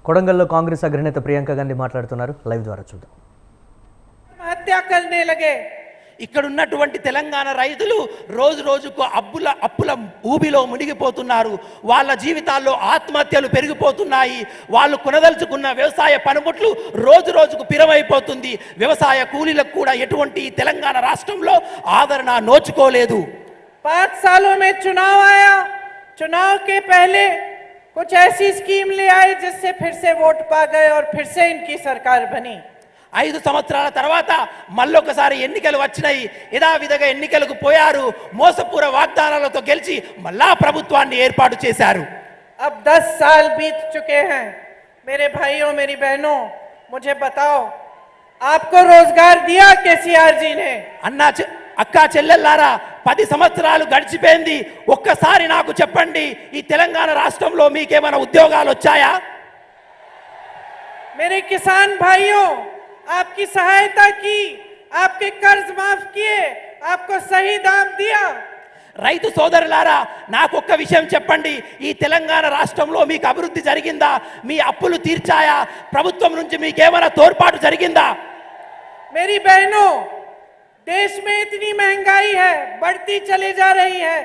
కొడంగల్లో కాంగ్రెస్ అగ్రనేత ప్రియాంక గాంధీ మాట్లాడుతున్నారు. లైవ్ ద్వారా చూద్దాం. హత్య करने लगे. ఇక్కడ ఉన్నటువంటి తెలంగాణ రైతులు రోజు రోజుకు అప్పుల ఊబిలో మునిగిపోతున్నారు. వాళ్ళ జీవితాల్లో ఆత్మహత్యలు పెరిగిపోతున్నాయి. వాళ్ళు కొనదలుచుకున్న వ్యవసాయ పనిముట్లు రోజు రోజుకు పిరమైపోతుంది. వ్యవసాయ కూలీలకు కూడా ఎటువంటి తెలంగాణ రాష్ట్రంలో ఆదరణ నోచుకోలేదు. 5 सालों में चुनाव आया. चुनाव के पहले कुछ ऐसी स्कीम ले आए जिससे फिर से वोट पा गए और फिर से इनकी सरकार बनी. 5 సంవత్సరాల తర్వాత మళ్ళొకసారి ఎన్నికలు వచ్చినాయి. యథావిధిగా ఎన్నికలకు పోయారు. మోసపూర వాగ్దానాలతో గెలిచి మళ్ళా ప్రభుత్వాన్ని ఏర్పాటు చేశారు. अब 10 साल बीत चुके हैं. मेरे भाइयों मेरी बहनों, मुझे बताओ, आपको रोजगार दिया केसीआर जी ने? అక్కా చెల్లెల్లారా, 10 సంవత్సరాలు గడిచిపోయింది. ఒక్కసారి నాకు చెప్పండి, ఈ తెలంగాణ రాష్ట్రంలో మీకేమైనా ఉద్యోగాలు వచ్చాయా? मेरे किसान भाइयों, आपकी सहायता की, आपके कर्ज माफ किए, आपको सही दाम दिया. రైతు సోదరులారా, నాకు ఒక్క విషయం చెప్పండి, ఈ తెలంగాణ రాష్ట్రంలో మీకు అభివృద్ధి జరిగిందా? మీ అప్పులు తీర్చాయా? ప్రభుత్వం నుంచి మీకేమైనా తోడ్పాటు జరిగిందా? मेरी बहनों, देश में इतनी महंगाई है, बढ़ती चली जा रही है.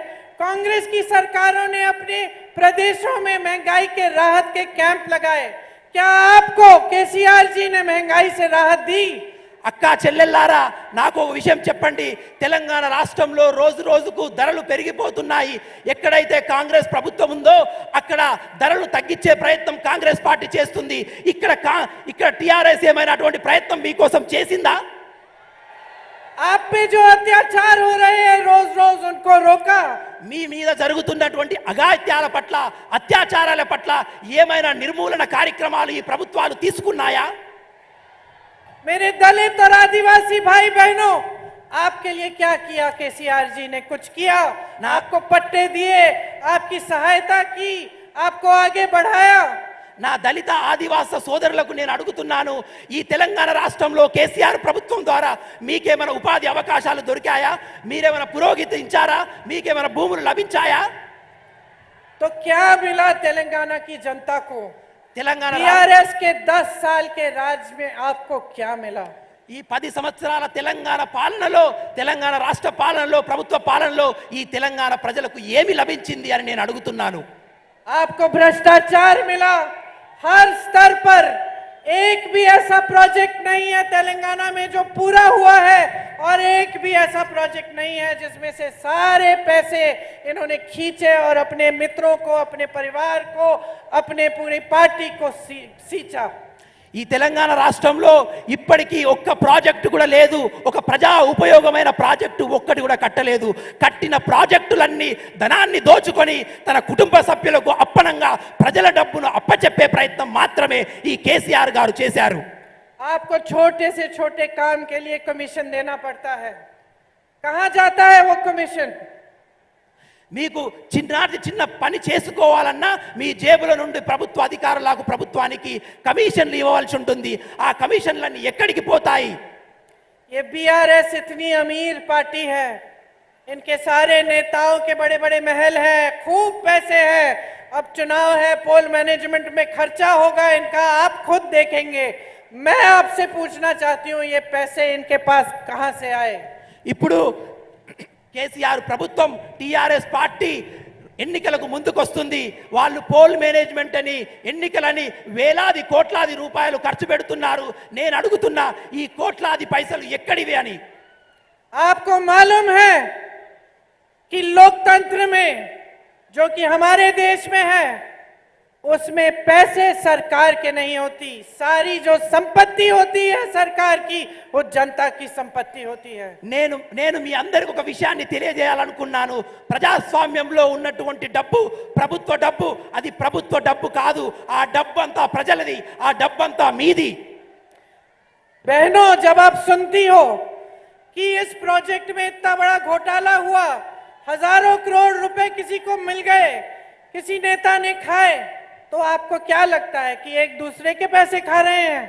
कांग्रेस की सरकारों ने अपने प्रदेशों में महंगाई के राहत के कैंप लगाए. क्या आपको केसीआर जी ने महंगाई से राहत दी? అక్కా చెల్లెల్లారా, నాకు ఒక విషయం చెప్పండి. తెలంగాణ రాష్ట్రంలో రోజు రోజుకు ధరలు పెరిగిపోతున్నాయి. ఎక్కడైతే కాంగ్రెస్ ప్రభుత్వం ఉందో అక్కడ ధరలు తగ్గించే ప్రయత్నం కాంగ్రెస్ పార్టీ చేస్తుంది. ఇక్కడ టిఆర్ఎస్ ఏమైనా అటువంటి ప్రయత్నం మీకోసం చేసిందా? आप पे जो अत्याचार हो रहे हैं, रोज रोज उनको रोका. మీ మీద జరుగుతున్నటువంటి అఘాయిత్యాల పట్ల, అత్యాచారాల పట్ల ఏమైనా నిర్మూలన కార్యక్రమాలు ఈ ప్రభుత్వాలు తీసుకున్నాయా? मेरे दलित और आदिवासी भाई बहनों, आपके लिए क्या किया केसीआर जी ने? कुछ किया? आपको पट्टे दिए, आपकी सहायता की, आपको आगे बढ़ाया? నా దళిత ఆదివాస సోదరులకు నేను అడుగుతున్నాను, ఈ తెలంగాణ రాష్ట్రంలో కేసీఆర్ ప్రభుత్వం ద్వారా మీకేమైనా ఉపాధి అవకాశాలు దొరికాయా? మీరేమైనా పురోగతించారా? మీకేమైనా భూములు లభించాయా? तो क्या मिला तेलंगाना की जनता को? తెలంగాణ टीआरएस के 10 साल के राज में आपको क्या मिला? ఈ 10 సంవత్సరాల తెలంగాణ పాలనలో, తెలంగాణ రాష్ట్ర పాలనలో, ప్రభుత్వ పాలనలో ఈ తెలంగాణ ప్రజలకు ఏమి లభించింది అని నేను అడుగుతున్నాను. आपको भ्रष्टाचार मिला. हर स्तर पर एक भी ऐसा प्रोजेक्ट नहीं है तेलंगाना में जो पूरा हुआ है, और एक भी ऐसा प्रोजेक्ट नहीं है जिसमें से सारे पैसे इन्होंने खींचे और अपने मित्रों को, अपने परिवार को, अपने पूरी पार्टी को सींचा. ఈ తెలంగాణ రాష్ట్రంలో ఇప్పటికీ ఒక్క ప్రాజెక్టు కూడా లేదు. ఒక ప్రజా ఉపయోగమైన ప్రాజెక్టు ఒక్కటి కూడా కట్టలేదు. కట్టిన ప్రాజెక్టులన్నీ ధనాన్ని దోచుకొని తన కుటుంబ సభ్యులకు అప్పనంగా ప్రజల డబ్బును అప్పచెప్పే ప్రయత్నం మాత్రమే ఈ కేసీఆర్ గారు చేశారు. आपको छोटे से छोटे काम के लिए कमीशन देना पड़ता है. कहां जाता है वो कमीशन? మీకు చిన్న పని చేసుకోవాలన్నా మీ జేబుల నుండి ప్రభుత్వ అధికారులకు, ప్రభుత్వానికి కమిషన్లు ఇవ్వవలసి ఉంటుంది. ఆ కమిషన్లన్నీ ఎక్కడికి పోతాయి? ये बीआरएस इतनी अमीर पार्टी है, इनके सारे नेताओं के बड़े बड़े महल हैं, खूब पैसे हैं. अब चुनाव है, पोल मैनेजमेंट में खर्चा होगा इनका, आप खुद देखेंगे. मैं आपसे पूछना चाहती हूं, ये पैसे इनके पास कहां से आए? ఇప్పుడు కేసీఆర్ ప్రభుత్వం, టిఆర్ఎస్ పార్టీ ఎన్నికలకు ముందుకొస్తుంది. వాళ్ళు పోల్ మేనేజ్మెంట్ అని, ఎన్నికలని వేలాది కోట్లాది రూపాయలు ఖర్చు పెడుతున్నారు. నేను అడుగుతున్నా, ఈ కోట్లాది పైసలు ఎక్కడివి అని. आपको मालूम है कि लोकतंत्र में, जो कि हमारे देश में है, उसमें पैसे सरकार के नहीं होती. सारी जो संपत्ति होती है सरकार की, वो जनता की संपत्ति होती है. నేను మీ అందరికి ఒక విషయాన్ని తెలియజేయాలనుకున్నాను. ప్రజాస్వామ్యంలో ఉన్నటువంటి డబ్బు ప్రభుత్వ డబ్బు. అది ప్రభుత్వ డబ్బు కాదు. ఆ డబ్బు అంతా ప్రజలది. ఆ డబ్బు అంతా మీది. बहनों, जब आप सुनती हो कि इस प्रोजेक्ट में इतना बड़ा घोटाला हुआ, हजारों करोड़ रुपए किसी को मिल गए, किसी नेता ने खाए, तो आपको क्या लगता है कि एक दूसरे के पैसे खा रहे हैं?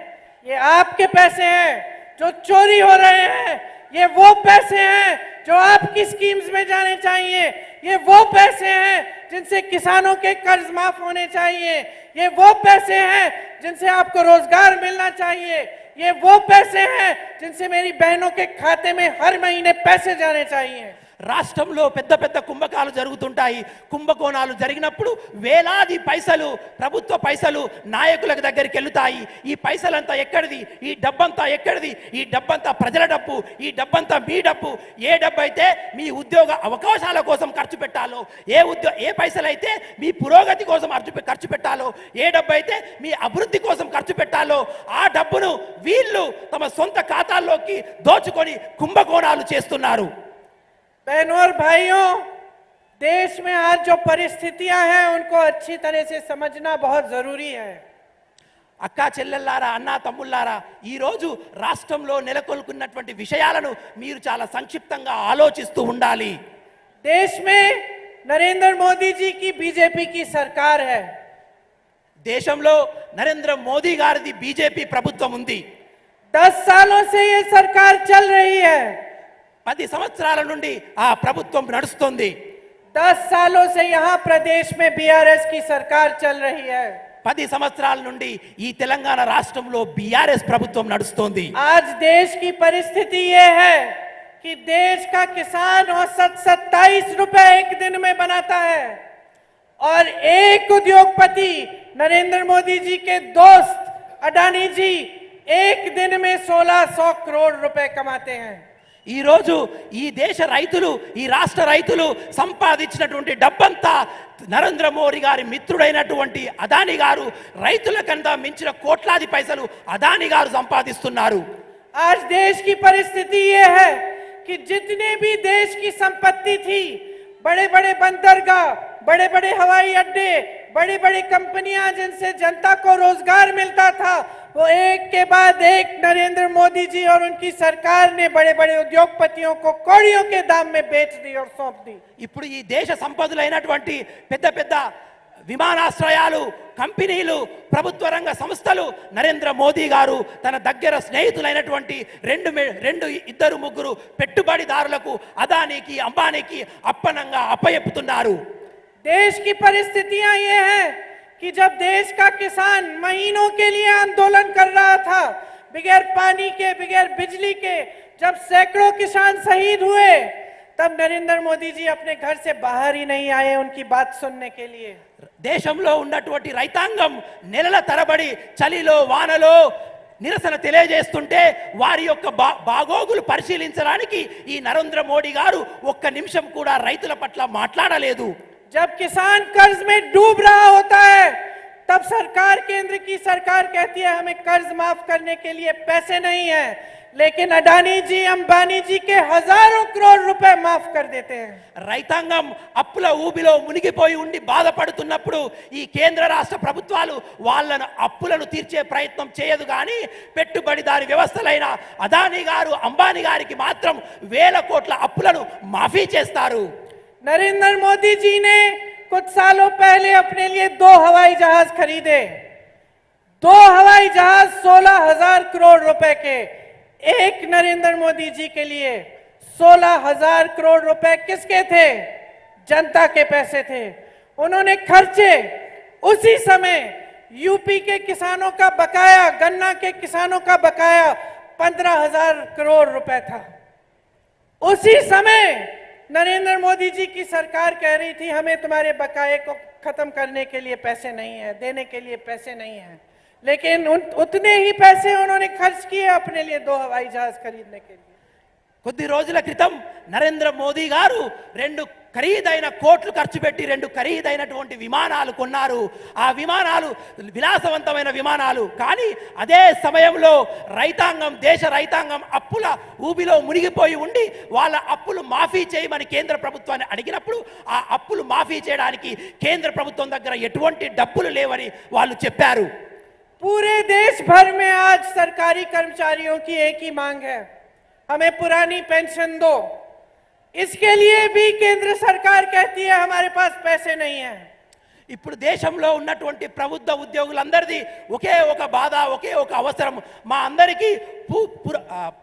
ये आपके पैसे हैं जो चोरी हो रहे हैं. ये वो पैसे हैं जो आपकी स्कीम्स में जाने चाहिए. ये वो पैसे हैं जिनसे किसानों के कर्ज माफ होने चाहिए. ये वो पैसे हैं जिनसे आपको रोजगार मिलना चाहिए, ये वो पैसे हैं जिनसे मेरी बहनों के खाते में हर महीने पैसे जाने चाहिए। రాష్ట్రంలో పెద్ద పెద్ద కుంభకాలు జరుగుతుంటాయి. కుంభకోణాలు జరిగినప్పుడు వేలాది పైసలు, ప్రభుత్వ పైసలు నాయకుల దగ్గరికి వెళ్తాయి. ఈ పైసలంతా ఎక్కడిది? ఈ డబ్బంతా ఎక్కడిది? ఈ డబ్బంతా ప్రజల డబ్బు, ఈ డబ్బంతా మీ డబ్బు. ఏ డబ్బు అయితే మీ ఉద్యోగ అవకాశాల కోసం ఖర్చు పెట్టాలో, ఏ పైసలు అయితే మీ పురోగతి కోసం ఖర్చు పెట్టాలో, ఏ డబ్బు అయితే మీ అభివృద్ధి కోసం ఖర్చు పెట్టాలో, ఆ డబ్బును వీళ్ళు తమ సొంత ఖాతాల్లోకి దోచుకొని కుంభకోణాలు చేస్తున్నారు. बहनों और भाइयों, देश में आज जो परिस्थितियां हैं उनको अच्छी तरह से समझना बहुत जरूरी है। అక్కా చెల్లెల్లారా, అన్నా తమ్ముళ్ళారా, ఈ రోజు రాష్ట్రంలో నెలకొల్పున్నటువంటి విషయాలను మీరు చాలా సంక్షిప్తంగా ఆలోచిస్తూ ఉండాలి. देश में नरेंद्र मोदी जी की बीजेपी की सरकार है। దేశంలో నరేంద్ర మోదీ గారిది బీజేపీ ప్రభుత్వం ఉంది. 10 सालों से ये सरकार चल रही है। 10 సంవత్సరాల నుండి ఆ ప్రభుత్వం నడుస్తుంది. 10 सालों से यहाँ प्रदेश में बीआरएस की सरकार चल रही है। 10 సంవత్సరాల నుండి ఈ తెలంగాణ రాష్ట్రంలో బీఆర్ఎస్ ప్రభుత్వం నడుస్తోంది. आज देश की परिस्थिति ये है कि देश का किसान औसत 27 रुपए एक दिन में बनाता है और एक उद्योगपति नरेंद्र मोदी जी के दोस्त अडानी जी एक दिन में 1600 करोड़ रुपए कमाते हैं। ఈ రోజు ఈ దేశ రైతులు, ఈ రాష్ట్ర రైతులు సంపాదించినటువంటి డబ్బంతా నరేంద్ర మోడీ గారి మిత్రుడైనటువంటి అదానీ గారు రైతుల కన్నా మించిన కోట్లాది పైసలు అదానీ గారు సంపాదిస్తున్నారు. आज देश की परिस्थिति ये है कि जितने भी देश की संपत्ति थी, बड़े बड़े बंदरगाह, बड़े बड़े हवाई अड्डे, बड़ी बड़ी कंपनियां जिनसे जनता को रोजगार मिलता था, वो एक के बाद एक नरेंद्र मोदी जी और उनकी सरकार ने बड़े बड़े उद्योगपतियों को कौड़ियों के दाम में बेच दी और सौंप दी। ఇప్పుడు ఈ దేశ సంపదలైనటువంటి పెద్ద పెద్ద విమానాశ్రయాలు, కంపెనీలు, ప్రభుత్వ రంగ సంస్థలు నరేంద్ర మోదీ గారు తన దగ్గర స్నేహితులైనటువంటి ఇద్దరు ముగ్గురు పెట్టుబడిదారులకు, అదానీకి, అంబానీకి అప్పనంగా అప్పయెప్పుతున్నారు. देश की परिस्थितियां ये हैं कि जब देश का किसान महीनों के लिए आंदोलन कर रहा था, बगैर पानी के, बगैर बिजली के, जब सैकड़ों किसान शहीद हुए, तब नरेंद्र मोदी जी अपने घर से बाहर ही नहीं आए उनकी बात सुनने के लिए। దేశంలో ఉన్నటువంటి రైతాంగం నెలల తరబడి చలిలో వానలో నిరసన తెలియజేస్తుంటే వారి యొక్క బాగోగులు పరిశీలించడానికి ఈ నరేంద్ర మోడీ గారు ఒక్క నిమిషం కూడా రైతుల పట్ల మాట్లాడలేదు. जब किसान कर्ज में डूब रहा होता है, तब सरकार, केंद्र की सरकार कहती है हमें कर्ज माफ करने के लिए पैसे नहीं है, लेकिन अडानी जी, अंबानी जी के हजारों करोड़ रुपए माफ कर देते हैं। రైతాంగం అప్పుల ఊబిలో మునిగిపోయి ఉండి బాధపడుతున్నప్పుడు ఈ కేంద్ర రాష్ట్ర ప్రభుత్వాలు వాళ్ళను అప్పులను తీర్చే ప్రయత్నం చేయదు. కానీ పెట్టుబడిదారి వ్యవస్థలైన అదానీ గారు, అంబానీ గారికి మాత్రం వేల కోట్ల అప్పులను మాఫీ చేస్తారు. नरेंद्र मोदी जी ने कुछ सालों पहले अपने लिए 2 हवाई जहाज खरीदे। 2 हवाई जहाज 16,000 करोड़ रुपए के। एक नरेंद्र मोदी जी के लिए 16,000 करोड़ रुपए किसके थे? जनता के पैसे थे। उन्होंने खर्चे। उसी समय यूपी के किसानों का बकाया, गन्ना के किसानों का बकाया 15,000 करोड़ रुपए था। उसी समय नरेंद्र मोदी जी की सरकार कह रही थी हमें तुम्हारे बकाये को खत्म करने के लिए पैसे नहीं है, देने के लिए पैसे नहीं है, लेकिन उतने ही पैसे उन्होंने खर्च किए अपने लिए 2 हवाई जहाज खरीदने के लिए। కొద్ది రోజుల క్రితం నరేంద్ర మోదీ గారు 2 ఖరీదైన కోట్లు ఖర్చు పెట్టి 2 ఖరీదైనటువంటి విమానాలు కొన్నారు. ఆ విమానాలు విలాసవంతమైన విమానాలు. కానీ అదే సమయంలో దేశ రైతాంగం అప్పుల ఊబిలో మునిగిపోయి ఉండి వాళ్ళ అప్పులు మాఫీ చేయమని కేంద్ర ప్రభుత్వాన్ని అడిగినప్పుడు ఆ అప్పులు మాఫీ చేయడానికి కేంద్ర ప్రభుత్వం దగ్గర ఎటువంటి డబ్బులు లేవని వాళ్ళు చెప్పారు. पूरे देश भर में आज सरकारी कर्मचारियों की एक ही मांग है, हमें पुरानी पेंशन दो। इसके लिए भी केंद्र सरकार कहती है हमारे पास पैसे नहीं है। ఇప్పుడు దేశంలో ఉన్నటువంటి ప్రభుత్వ ఉద్యోగులందరిది ఒకే ఒక బాధ, ఒకే ఒక అవసరం, మా అందరికీ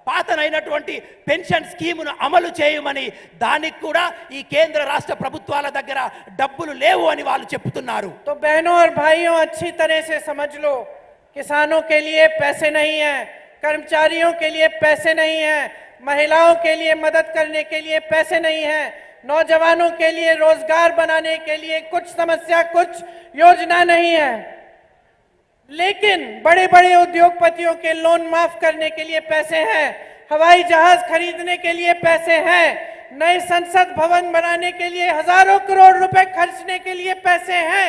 పాతనైనటువంటి పెన్షన్ స్కీమును అమలు చేయమని. దానికి కూడా ఈ కేంద్ర రాష్ట్ర ప్రభుత్వాల దగ్గర డబ్బులు లేవు అని వాళ్ళు చెప్తున్నారు. तो बहनों और भाइयों, अच्छी तरह से समझ लो, किसानों के लिए पैसे नहीं है, कर्मचारियों के लिए पैसे नहीं है, महिलाओं के लिए मदद करने के लिए पैसे नहीं है, नौजवानों के लिए रोजगार बनाने के लिए कुछ समस्या, कुछ योजना नहीं है। लेकिन बड़े बड़े उद्योगपतियों के लोन माफ करने के लिए पैसे हैं, हवाई जहाज खरीदने के लिए पैसे हैं, नए संसद भवन बनाने के लिए हजारों करोड़ रुपए खर्चने के लिए पैसे हैं,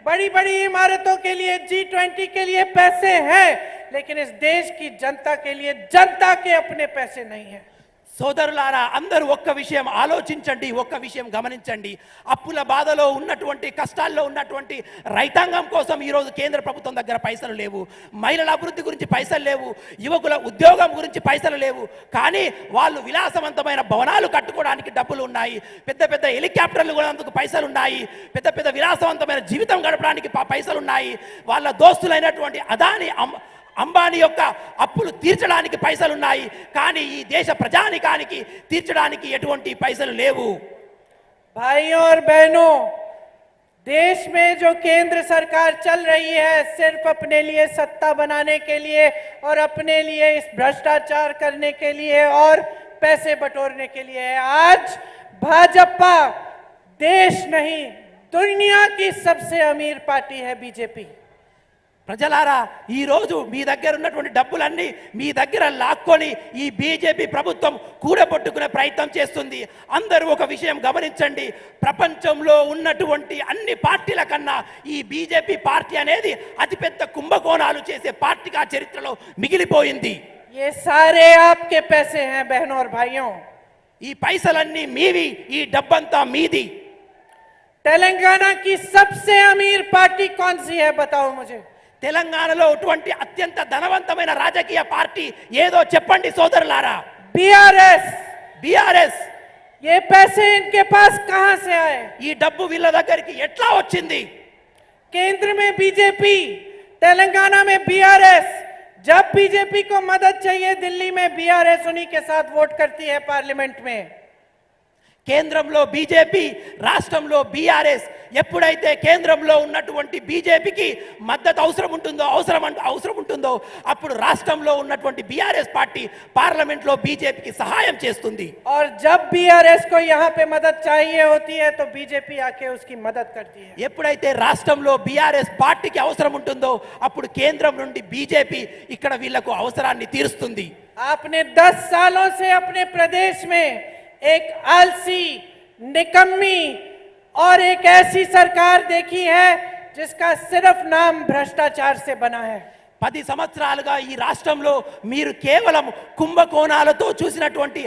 बड़ी बड़ी इमारतों के लिए G20 के लिए पैसे हैं, लेकिन इस देश की जनता के लिए जनता के अपने पैसे नहीं हैं। సోదరులారా, అందరూ ఒక్క విషయం ఆలోచించండి, ఒక్క విషయం గమనించండి. అప్పుల బాధలో ఉన్నటువంటి, కష్టాల్లో ఉన్నటువంటి రైతాంగం కోసం ఈరోజు కేంద్ర ప్రభుత్వం దగ్గర పైసలు లేవు, మహిళల అభివృద్ధి గురించి పైసలు లేవు, యువకుల ఉద్యోగం గురించి పైసలు లేవు. కానీ వాళ్ళు విలాసవంతమైన భవనాలు కట్టుకోవడానికి డబ్బులు ఉన్నాయి, పెద్ద పెద్ద హెలికాప్టర్లు కొనేందుకు పైసలు ఉన్నాయి, పెద్ద పెద్ద విలాసవంతమైన జీవితం గడపడానికి పైసలు ఉన్నాయి. వాళ్ళ దోస్తులైనటువంటి అదాని అంబానీ యొక్క అప్పులు తీర్చడానికి పైసలు ఉన్నాయి. కానీ ఈ దేశ ప్రజానికానికి తీర్చడానికి ఎటువంటి పైసలు లేవు. भाइयों और बहनों, देश में जो केंद्र सरकार चल रही है सिर्फ अपने लिए सत्ता बनाने के लिए और अपने लिए इस भ्रष्टाचार करने के लिए और पैसे बटोरने के लिए है। आज भाजपा देश नहीं, दुनिया की सबसे अमीर पार्टी है बीजेपी। ప్రజలారా, ఈ రోజు మీ దగ్గర ఉన్నటువంటి డబ్బులన్నీ మీ దగ్గర లాక్కొని ఈ బీజేపీ ప్రభుత్వం కూడబొట్టుకునే ప్రయత్నం చేస్తుంది. అందరూ ఒక విషయం గమనించండి, ప్రపంచంలో ఉన్నటువంటి అన్ని పార్టీల కన్నా ఈ బీజేపీ పార్టీ అనేది అతిపెద్ద కుంభకోణాలు చేసే పార్టీగా చరిత్రలో మిగిలిపోయింది. ये सारे आपके पैसे हैं बहनों और भाइयों। ఈ పైసలన్నీ మీవి, ఈ డబ్బంతా మీది. तेलंगाना की सबसे अमीर पार्टी कौन सी है, बताओ मुझे। తెలంగాణలో అటువంటి అత్యంత ధనవంతమైన రాజకీయ పార్టీ ఏదో చెప్పండి సోదరులారా. बीआरएस। బీఆర్ఎస్. ये पैसे इनके पास कहां से आए? ఈ డబ్బు వీళ్ళ దగ్గరికి ఎట్లా వచ్చింది? केंद्र में बीजेपी, तेलंगाना में बीआरएस। जब बीजेपी को मदद चाहिए दिल्ली में बीआरएस उन्हीं के साथ वोट करती है पार्लियामेंट में। కేంద్రంలో బీజేపీ, రాష్ట్రంలో బీఆర్ఎస్. ఎప్పుడైతే కేంద్రంలో ఉన్నటువంటి బీజేపీకి మద్దతు అవసరం ఉంటుందో అప్పుడు రాష్ట్రంలో ఉన్నటువంటి బీఆర్ఎస్ పార్టీ పార్లమెంట్లో బీజేపీకి సహాయం చేస్తుంది. और जब बीआरएस को यहाँ पे मदद चाहिए होती है तो बीजेपी आके उसकी मदद करती है। ఎప్పుడైతే రాష్ట్రంలో బీఆర్ఎస్ పార్టీకి అవసరం ఉంటుందో అప్పుడు కేంద్రం నుండి బీజేపీ ఇక్కడ వీళ్లకు అవసరాన్ని తీరుస్తుంది. आपने 10 सालों से अपने प्रदेश में एक आलसी, निकम्मी और एक ऐसी सरकार देखी है जिसका सिर्फ नाम भ्रष्टाचार से बना है। 10 సంవత్సరాలుగా ఈ రాష్ట్రంలో మీరు కేవలం కుంభకోణాలతో చూసినటువంటి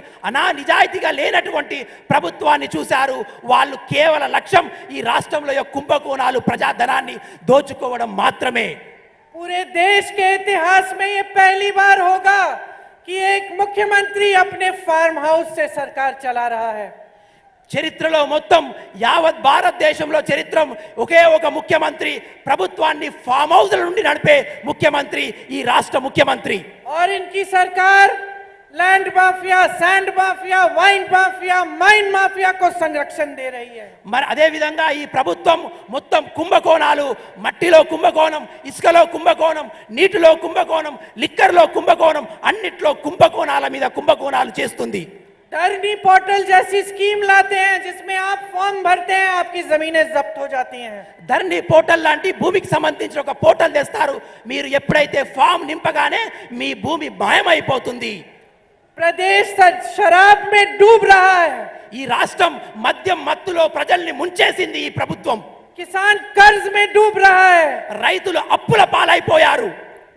నిజాయితీగా లేనటువంటి ప్రభుత్వాన్ని చూశారు. వాళ్ళు కేవల లక్ష్యం ఈ రాష్ట్రంలో కుంభకోణాలు, ప్రజాధనాన్ని దోచుకోవడం మాత్రమే. पूरे देश के इतिहास में ये पहली बार होगा कि एक मुख्यमंत्री अपने फार्म हाउस से सरकार चला रहा है। చరిత్రలో మొత్తం యావత్ భారతదేశంలో చరిత్రం ఒకే ఒక ముఖ్యమంత్రి ప్రభుత్వాన్ని ఫామ్ హౌస్ నుండి నడిపే ముఖ్యమంత్రి ఈ రాష్ట్ర ముఖ్యమంత్రి. और इनकी सरकार land mafia, sand mafia, wine mafia, mine mafia को संरक्षण दे रही है। మరి అదే విధంగా ఈ ప్రభుత్వం మొత్తం కుంభకోణాలు, మట్టిలో కుంభకోణం, ఇసుకలో కుంభకోణం, నీటిలో కుంభకోణం, లిక్కర్లో కుంభకోణం, అన్నిట్లో కుంభకోణాల మీద కుంభకోణాలు చేస్తుంది. धरनी पोर्टल जैसी स्कीम लाते हैं जिसमें आप फॉर्म भरते हैं, आपकी जमीनें जब्त हो जाती हैं। ధరణి పోర్టల్ లాంటి భూమికి సంబంధించిన ఒక పోర్టల్ తెస్తారు. మీరు ఎప్పుడైతే ఫామ్ నింపగానే మీ భూమి మాయమైపోతుంది. प्रदेश शराब में डूब रहा है। ఈ రాష్ట్రం మద్యం మత్తులో ప్రజల్ని ముంచేసింది ఈ ప్రభుత్వం. किसान कर्ज में डूब रहा है। రైతులు అప్పుల పాలైపోయారు.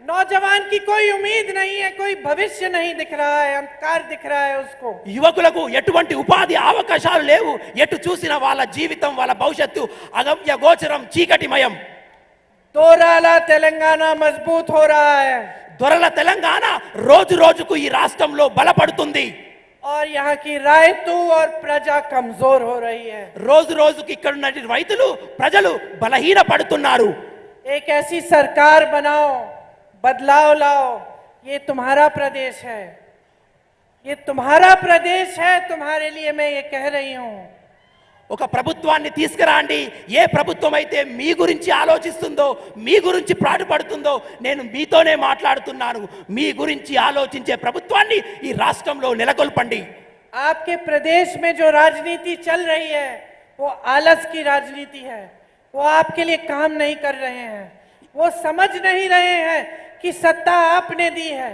नौजवान की कोई उम्मीद नहीं है, कोई भविष्य नहीं दिख रहा है, अंधकार दिख रहा है उसको। యువకులకు ఎటువంటి ఉపాధి అవకాశాలు లేవు. ఎటు చూసిన వాళ్ళ జీవితం, వాళ్ళ భవిష్యత్తు అగమ్య గోచరం, చీకటిమయం. दोराला तेलंगाना मजबूत हो रहा है దొరల తెలంగాణ రోజు రోజుకు ఈ రాష్ట్రంలో బలపడుతుంది. और यहाँ की रायतू और प्रजा कमजोर हो रही है। రోజు రోజుకు ఇక్కడ ఉన్న రైతులు, ప్రజలు బలహీన పడుతున్నారు. एक ऐसी सरकार बनाओ, बदलाव लाओ। ये तुम्हारा प्रदेश है, ये तुम्हारा प्रदेश है, तुम्हारे लिए मैं ये कह रही हूं। ఒక ప్రభుత్వాన్ని తీసుకురాండి. ఏ ప్రభుత్వం అయితే మీ గురించి ఆలోచిస్తుందో, మీ గురించి పాటుపడుతుందో, నేను మీతోనే మాట్లాడుతున్నాను. మీ గురించి ఆలోచించే ప్రభుత్వాన్ని ఈ రాష్ట్రంలో నెలకొల్పండి. आपके प्रदेश में जो राजनीति चल रही है वो आलस की राजनीति है। वो आपके लिए काम नहीं कर रहे हैं। वो समझ नहीं रहे हैं कि सत्ता आपने दी है।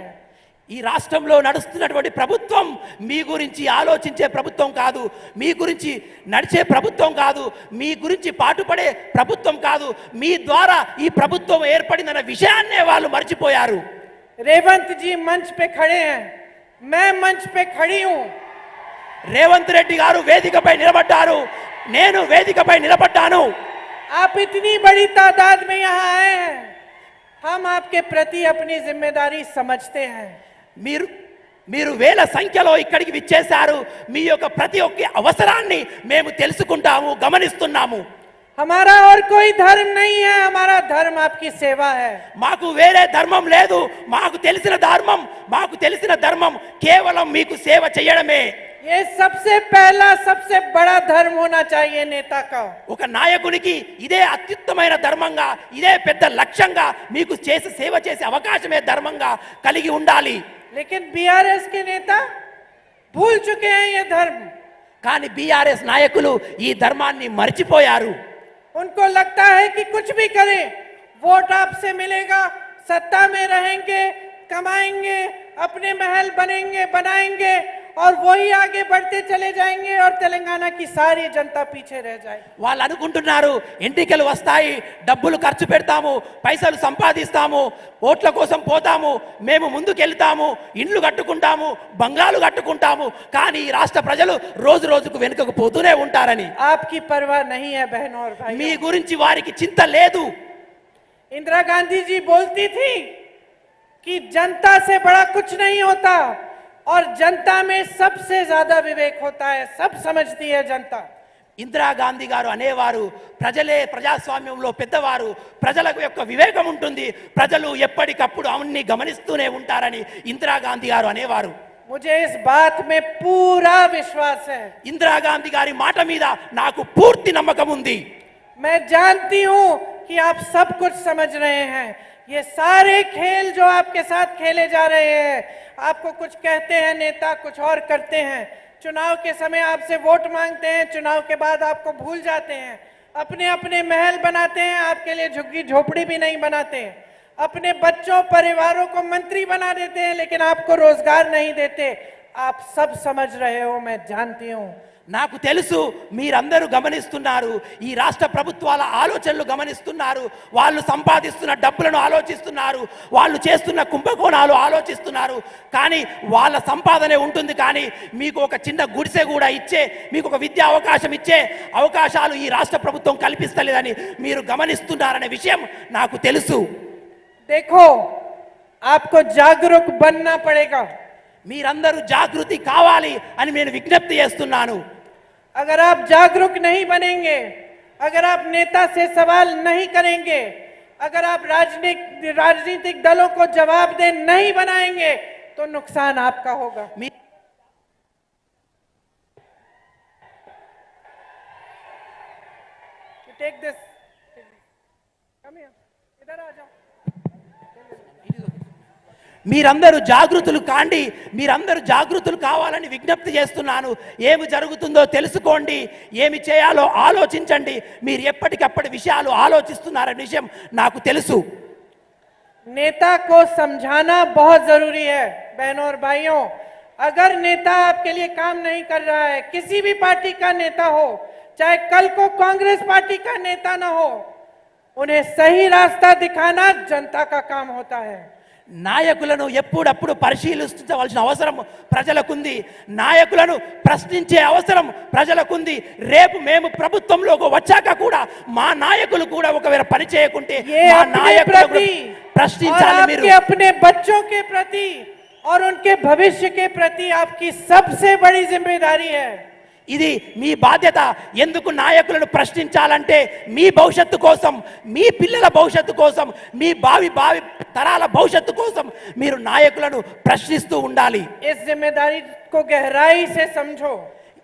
ఈ రాష్ట్రంలో నడుస్తున్నటువంటి ప్రభుత్వం మీ గురించి ఆలోచించే ప్రభుత్వం కాదు, మీ గురించి నడిచే ప్రభుత్వం కాదు, మీ గురించి పాటుపడే ప్రభుత్వం కాదు. మీ ద్వారా ఈ ప్రభుత్వం ఏర్పడిందన్న విషయాన్నే వాళ్ళు మర్చిపోయారు. रेवंत जी मंच पे खड़े हैं, मैं मंच पे खड़ी हूं। రేవంత్ రెడ్డి గారు వేదికపై నిలబడ్డారు, నేను వేదికపై నిలబడ్డాను. आप इतनी बड़ी तादाद में यहाँ आए हैं, हम आपके प्रति अपनी जिम्मेदारी समझते हैं। మీరు వేల సంఖ్యలో ఇక్కడికి విచ్చేశారు. మీ యొక్క ప్రతి ఒక్క అవసరాన్ని మేము తెలుసుకుంటాము, గమనిస్తున్నాము. हमारा और कोई धर्म नहीं है, हमारा धर्म आपकी सेवा है। మాకు వేరే ధర్మం లేదు. మాకు తెలిసిన ధర్మం కేవలం మీకు సేవ చేయడమే. ये सबसे पहला सबसे बड़ा धर्म होना चाहिए नेता का। ఒక నాయకునికి ఇదే అత్యుత్తమైన ధర్మంగా, ఇదే పెద్ద లక్ష్యంగా, మీకు సేవ చేసే అవకాశమే ధర్మంగా కలిగి ఉండాలి. लेकिन बीआरएस के नेता भूल चुके हैं ये धर्म। కానీ బీఆర్ఎస్ నాయకులు ఈ ధర్మాన్ని మర్చిపోయారు. उनको लगता है कि कुछ भी करें, वोट आपसे मिलेगा, सत्ता में रहेंगे, कमाएंगे, अपने महल बनाएंगे और वही आगे बढ़ते चले जाएंगे और तेलंगाना की सारी जनता पीछे रह जाएगी। వాళ్ళు అనుకుంటున్నారు ఎన్నికలు వస్తాయి, డబ్బులు ఖర్చు పెడతాము, పైసలు సంపాదిస్తాము, ఓట్ల కోసం పోతాము, మేము ముందుకెళ్తాము, ఇండ్లు కట్టుకుంటాము, బంగ్లాలు కట్టుకుంటాము, కానీ ఈ రాష్ట్ర ప్రజలు రోజు రోజుకు వెనుకకు పోతూనే ఉంటారని. आपकी परवाह नहीं है बहनों और भाइयों। మీ గురించి వారికి చింత లేదు. इंदिरा गांधी जी बोलती थी कि जनता से बड़ा कुछ नहीं होता और जनता में सबसे ज्यादा विवेक होता है, सब समझती है जनता। ఇందిరాగాంధీ గారు అనేవారు, ప్రజలే ప్రజాస్వామ్యంలో పెద్దవారు, ప్రజలకు యొక్క వివేకం ఉంటుంది, ప్రజలు ఎప్పటికప్పుడు అవన్నీ గమనిస్తూనే ఉంటారని ఇందిరాగాంధీ గారు అనేవారు. मुझे इस बात में पूरा विश्वास है। ఇందిరాగాంధీ గారి మాట మీద నాకు పూర్తి నమ్మకం ఉంది. मैं जानती हूं कि आप सब कुछ समझ रहे हैं। ये सारे खेल जो आपके साथ खेले जा रहे हैं, आपको कुछ कहते हैं नेता, कुछ और करते हैं। चुनाव के समय आपसे वोट मांगते हैं, चुनाव के बाद आपको भूल जाते हैं, अपने अपने महल बनाते हैं, आपके लिए झुग्गी झोपड़ी भी नहीं बनाते, अपने बच्चों परिवारों को मंत्री बना देते हैं, लेकिन आपको रोजगार नहीं देते। आप सब समझ रहे हो, मैं जानती हूं। నాకు తెలుసు, మీరందరూ గమనిస్తున్నారు, ఈ రాష్ట్ర ప్రభుత్వాల ఆలోచనలు గమనిస్తున్నారు, వాళ్ళు సంపాదిస్తున్న డబ్బులను ఆలోచిస్తున్నారు, వాళ్ళు చేస్తున్న కుంభకోణాలు ఆలోచిస్తున్నారు. కానీ వాళ్ళ సంపాదనే ఉంటుంది, కానీ మీకు ఒక చిన్న గుడిసె కూడా ఇచ్చే, మీకు ఒక విద్యా అవకాశం ఇచ్చే అవకాశాలు ఈ రాష్ట్ర ప్రభుత్వం కల్పిస్తలేదని మీరు గమనిస్తున్నారనే విషయం నాకు తెలుసు. देखो, आपको जागरूक बनना पड़ेगा। మీరందరూ జాగృతి కావాలి అని నేను విజ్ఞప్తి చేస్తున్నాను. अगर आप जागरूक नहीं बनेंगे, अगर आप नेता से सवाल नहीं करेंगे, अगर आप राजनीतिक दलों को जवाबदेह नहीं बनाएंगे तो नुकसान आपका होगा। टेक दिस, कम हियर, इधर आ जाओ। మీరందరూ జాగృతులు కాండి, మీరందరూ జాగృతులు కావాలని విజ్ఞప్తి చేస్తున్నాను. ఏమి జరుగుతుందో తెలుసుకోండి, ఏమి చేయాలో ఆలోచించండి. మీరు ఎప్పటికప్పటి విషయాలు ఆలోచిస్తున్నారనే విషయం నాకు తెలుసు. नेता को समझाना बहुत जरूरी है बहनों और भाइयों। अगर नेता आपके लिए काम नहीं कर रहा है, किसी भी पार्टी का नेता हो, चाहे कल को कांग्रेस पार्टी का नेता ना हो, उन्हें सही रास्ता दिखाना जनता का काम होता है। నాయకులను ఎప్పుడప్పుడు పరిశీలించవలసిన అవసరం ప్రజలకుంది, నాయకులను ప్రశ్నించే అవసరం ప్రజలకుంది. రేపు మేము ప్రభుత్వంలోకి వచ్చాక కూడా మా నాయకులు కూడా ఒకవేళ పని చేయకుంటే మా నాయకులను ప్రశ్నించాలి. మీరు अपने बच्चों के प्रति और उनके भविष्य के प्रति आपकी सबसे बड़ी जिम्मेदारी है। ఇది మీ బాధ్యత. ఎందుకు నాయకులను ప్రశ్నించాలంటే మీ భవిష్యత్తు కోసం, మీ పిల్లల భవిష్యత్తు కోసం, మీ భావి తరాల భవిష్యత్తు కోసం మీరు నాయకులను ప్రశ్నిస్తూ ఉండాలి. इस जिम्मेदारी को गहराई से समझो।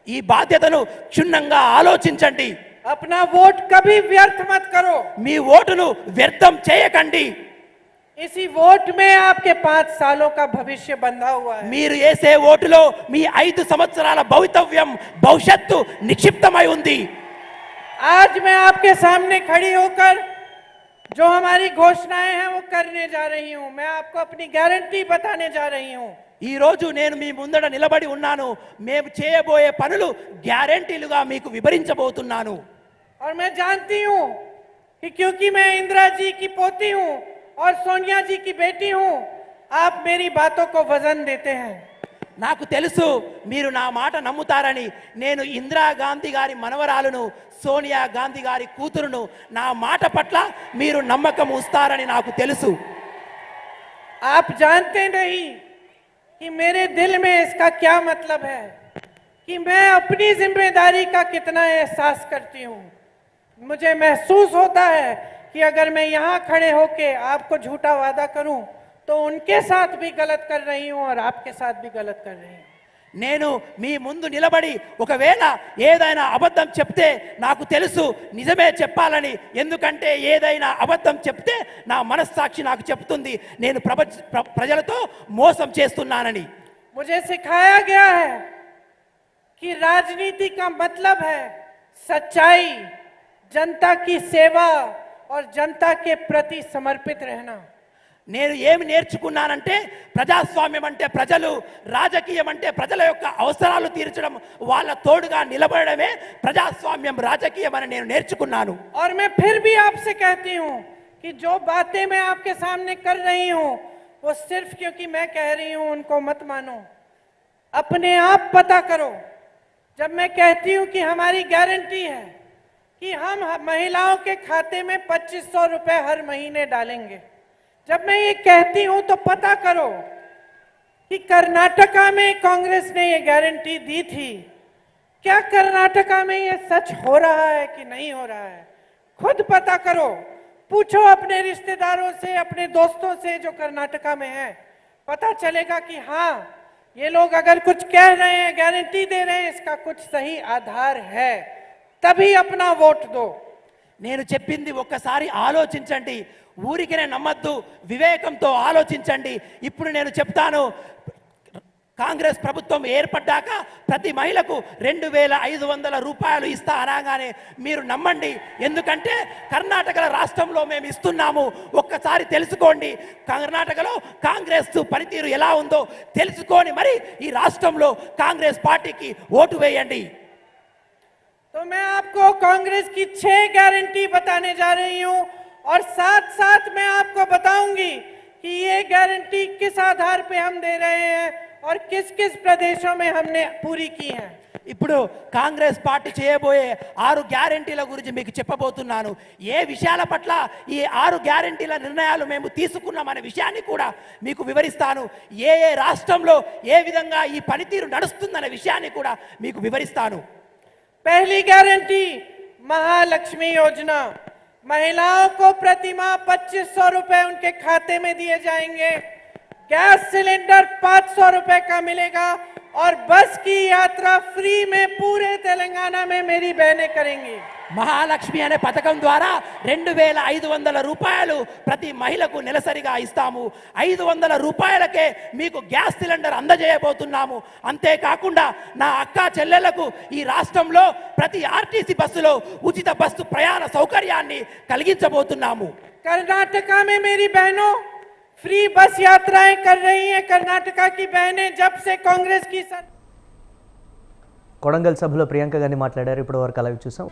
ఈ బాధ్యతను క్షుణ్ణంగా ఆలోచించండి. अपना वोट कभी व्यर्थ मत करो। మీ ఓటును వ్యర్థం చేయకండి. इसी वोट में आपके 5 सालों का भविष्य बंधा हुआ है। మీరు వేసే ఓటులో మీ 5 సంవత్సరాల భవిష్యత్తు నిక్షిప్తమై ఉంది. आज मैं आपके सामने खड़ी होकर जो हमारी घोषणाएं हैं वो करने जा रही हूं। मैं आपको अपनी गारंटी बताने जा रही हूं। ఈ రోజు నేను మీ ముందర నిలబడి ఉన్నాను. మేము చేయబోయే పనులు గ్యారెంటీలుగా మీకు వివరించబోతున్నాను. और मैं जानती हूं कि क्योंकि मैं इंदिरा जी की पोती हूं और सोनिया जी की बेटी हूं, आप मेरी बातों को वजन देते हैं। నాకు తెలుసు మీరు నా మాట నమ్ముతారని. నేను ఇందిరా గాంధీ గారి మనవరాలును, సోనియా గాంధీ గారి కూతురును. నా మాట పట్ల మీరు నమ్మకం ఉంచుతారని నాకు తెలుసు. आप जानते नहीं कि मेरे दिल में इसका क्या मतलब है, कि मैं अपनी जिम्मेदारी का कितना एहसास करती हूं। मुझे महसूस होता है कि अगर मैं यहाँ खड़े होके आपको झूठा वादा करूं तो उनके साथ भी गलत कर रही हूं और आपके साथ भी गलत कर रही हूं। నేను మీ ముందు నిలబడి ఒకవేళ ఏదైనా అబద్ధం చెప్తే నాకు తెలుసు నిజమే చెప్పాలని. ఎందుకంటే ఏదైనా అబద్ధం చెప్తే నా మనస్సాక్షి నాకు చెప్తుంది నేను ప్రజలతో మోసం చేస్తున్నానని. मुझे सिखाया गया है कि राजनीति का मतलब है सच्चाई, जनता की सेवा और जनता के प्रति समर्पित रहना। నేను ఏమి నేర్చుకున్నానంటే ప్రజాస్వామ్యం అంటే ప్రజలు, రాజకీయం అంటే ప్రజల యొక్క అవసరాలు తీర్చడం, వాళ్ళ తోడుగా నిలబడమే ప్రజాస్వామ్యం, రాజకీయం అని నేను నేర్చుకున్నాను. और मैं फिर भी आपसे कहती हूं कि जो बातें मैं आपके सामने कर रही हूं वो सिर्फ क्योंकि मैं कह रही हूं उनको मत मानो, अपने आप पता करो। जब मैं कहती हूं कि हमारी गारंटी है कि हम महिलाओं के खाते में 2500 रुपए हर महीने डालेंगे, जब मैं ये कहती हूं तो पता करो कि कर्नाटका में कांग्रेस ने ये गारंटी दी थी। क्या कर्नाटका में ये सच हो रहा है कि नहीं हो रहा है? खुद पता करो, पूछो अपने रिश्तेदारों से, अपने दोस्तों से जो कर्नाटका में हैं। पता चलेगा कि हाँ, ये लोग अगर कुछ कह रहे हैं, गारंटी दे रहे हैं, इसका कुछ सही आधार है, तभी अपना वोट दो। నేను చెప్పింది ఒక్కసారి ఆలోచించండి. ఊరికినే నమ్మద్దు, వివేకంతో ఆలోచించండి. ఇప్పుడు నేను చెప్తాను, కాంగ్రెస్ ప్రభుత్వం ఏర్పడ్డాక ప్రతి మహిళకు 2500 రూపాయలు ఇస్తా అనగానే మీరు నమ్మండి. ఎందుకంటే కర్ణాటక రాష్ట్రంలో మేము ఇస్తున్నాము. ఒక్కసారి తెలుసుకోండి, కర్ణాటకలో కాంగ్రెస్ పనితీరు ఎలా ఉందో తెలుసుకొని మరి ఈ రాష్ట్రంలో కాంగ్రెస్ పార్టీకి ఓటు వేయండి. तो मैं आपको कांग्रेस की 6 गारंटी बताने जा रही हूं और साथ साथ मैं आपको बताऊंगी कि ये गारंटी किस आधार पे हम दे रहे हैं और किस किस प्रदेशों में हमने पूरी की है। ఇప్పుడు కాంగ్రెస్ పార్టీ చేయబోయే 6 గ్యారెంటీల గురించి మీకు చెప్పబోతున్నాను. ఏ విషయాల పట్ల ఈ 6 గ్యారెంటీల నిర్ణయాలు మేము తీసుకున్నామనే విషయాన్ని కూడా మీకు వివరిస్తాను. ఏ ఏ రాష్ట్రంలో ఏ విధంగా ఈ పనితీరు నడుస్తుందనే విషయాన్ని కూడా మీకు వివరిస్తాను. पहली गारंटी महालक्ष्मी योजना, महिलाओं को प्रति माह 2500 रुपए उनके खाते में दिए जाएंगे। गैस सिलेंडर 500 रुपए का मिलेगा और बस की यात्रा फ्री में पूरे तेलंगाना में मेरी बहनें करेंगी। మహాలక్ష్మి అనే పథకం ద్వారా 2500 రూపాయలు ప్రతి మహిళకు నెలసరిగా ఇస్తాము. 500 రూపాయలకే మీకు గ్యాస్ సిలిండర్ అందజేయబోతున్నాము. అంతేకాకుండా నా అక్క చెల్లెలకు ఈ రాష్ట్రంలో ప్రతి ఆర్టీసీ బస్సులో ఉచిత బస్సు ప్రయాణ సౌకర్యాన్ని కలిగించబోతున్నాము. कर्नाटका में मेरी बहनों फ्री बस यात्राएं कर रही हैं। कर्नाटका की बहनें जब से कांग्रेस की కొడంగల్ సభలో ప్రియాంక గాంధీ మాట్లాడారు. ఇప్పుడు వరకు లైవ్ చూసాం.